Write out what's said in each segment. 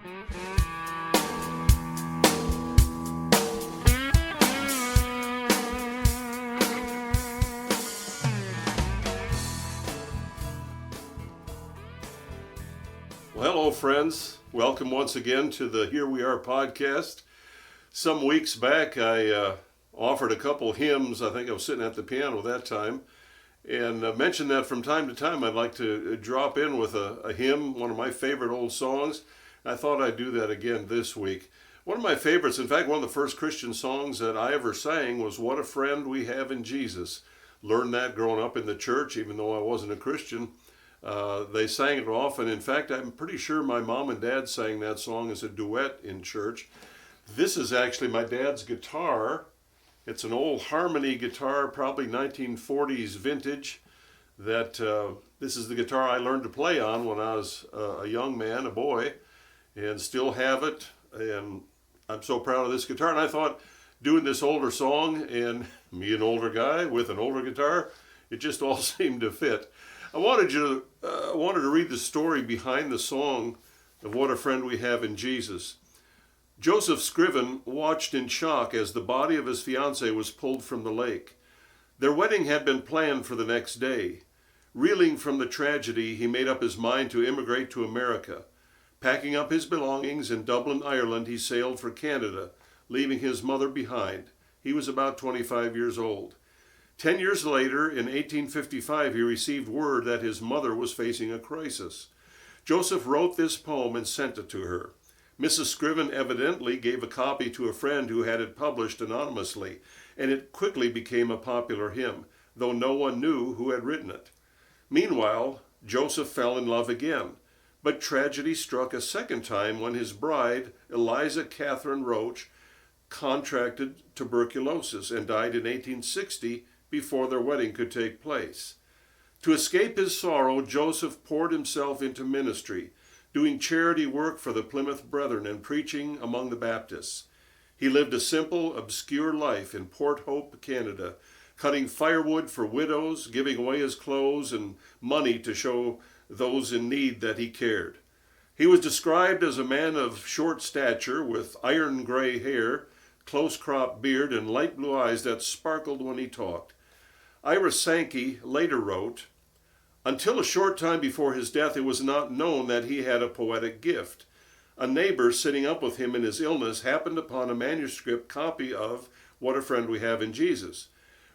Well, hello, friends. Welcome once again to the Here We Are podcast. Some weeks back, I offered a couple hymns. I think I was sitting at the piano that time, and mentioned that from time to time I'd like to drop in with a hymn, one of my favorite old songs. I thought I'd do that again this week. One of my favorites, in fact, one of the first Christian songs that I ever sang was What a Friend We Have in Jesus. Learned that growing up in the church, even though I wasn't a Christian. They sang it often. In fact, I'm pretty sure my mom and dad sang that song as a duet in church. This is actually my dad's guitar. It's an old harmony guitar, probably 1940s vintage. This is the guitar I learned to play on when I was a young man, a boy, and still have it. And I'm so proud of this guitar. And I thought doing this older song and me, an older guy with an older guitar, it just all seemed to fit. I wanted to read the story behind the song of What a Friend We Have in Jesus. Joseph Scriven watched in shock as the body of his fiancée was pulled from the lake. Their wedding had been planned for the next day. Reeling from the tragedy, he made up his mind to immigrate to America. Packing up his belongings in Dublin, Ireland, he sailed for Canada, leaving his mother behind. He was about 25 years old. 10 years later, in 1855, he received word that his mother was facing a crisis. Joseph wrote this poem and sent it to her. Mrs. Scriven evidently gave a copy to a friend who had it published anonymously, and it quickly became a popular hymn, though no one knew who had written it. Meanwhile, Joseph fell in love again, but tragedy struck a second time when his bride, Eliza Catherine Roach, contracted tuberculosis and died in 1860 before their wedding could take place. To escape his sorrow, Joseph poured himself into ministry, doing charity work for the Plymouth Brethren and preaching among the Baptists. He lived a simple, obscure life in Port Hope, Canada, cutting firewood for widows, giving away his clothes and money to show those in need that he cared. He was described as a man of short stature with iron gray hair, close-cropped beard, and light blue eyes that sparkled when he talked. Ira Sankey later wrote, "Until a short time before his death, it was not known that he had a poetic gift. A neighbor sitting up with him in his illness happened upon a manuscript copy of What a Friend We Have in Jesus.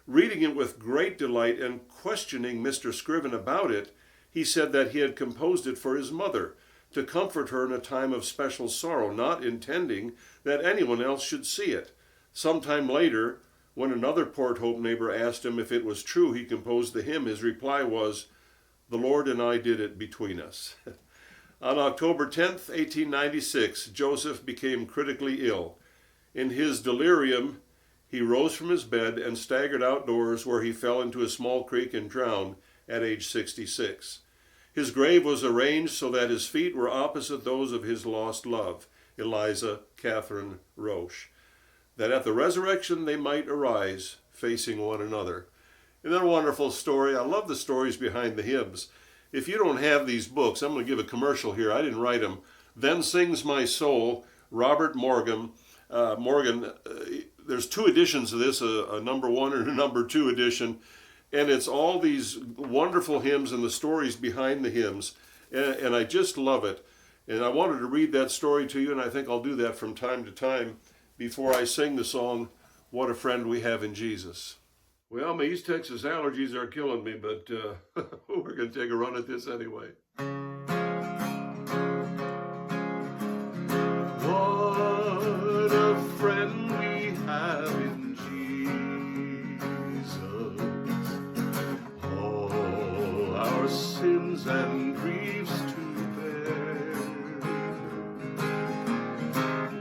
Reading it with great delight and questioning Mr. Scriven about it, he said that he had composed it for his mother, to comfort her in a time of special sorrow, not intending that anyone else should see it. Sometime later, when another Port Hope neighbor asked him if it was true he composed the hymn, his reply was, 'The Lord and I did it between us.'" On October 10th, 1896, Joseph became critically ill. In his delirium, he rose from his bed and staggered outdoors, where he fell into a small creek and drowned at age 66. His grave was arranged so that his feet were opposite those of his lost love, Eliza Catherine Roche, that at the resurrection they might arise facing one another. Isn't that a wonderful story? I love the stories behind the hymns. If you don't have these books, I'm going to give a commercial here. I didn't write them. Then Sings My Soul, Robert Morgan. There's two editions of this, a number one and a number two edition. And it's all these wonderful hymns and the stories behind the hymns. And I just love it. And I wanted to read that story to you, and I think I'll do that from time to time before I sing the song, What a Friend We Have in Jesus. Well, my East Texas allergies are killing me, but we're going to take a run at this anyway. What a friend we have in Jesus, all our sins and griefs to bear.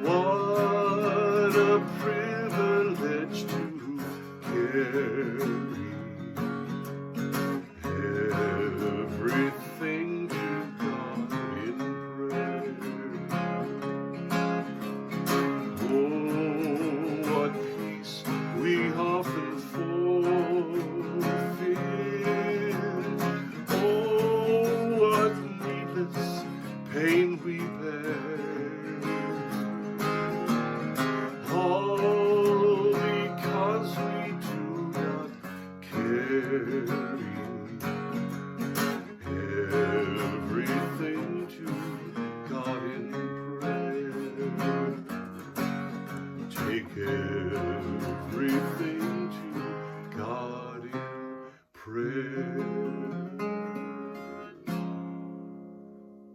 What a privilege to carry everything to prayer.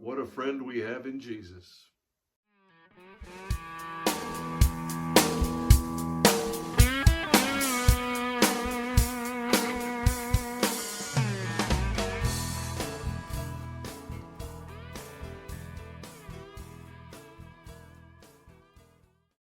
What a friend we have in Jesus.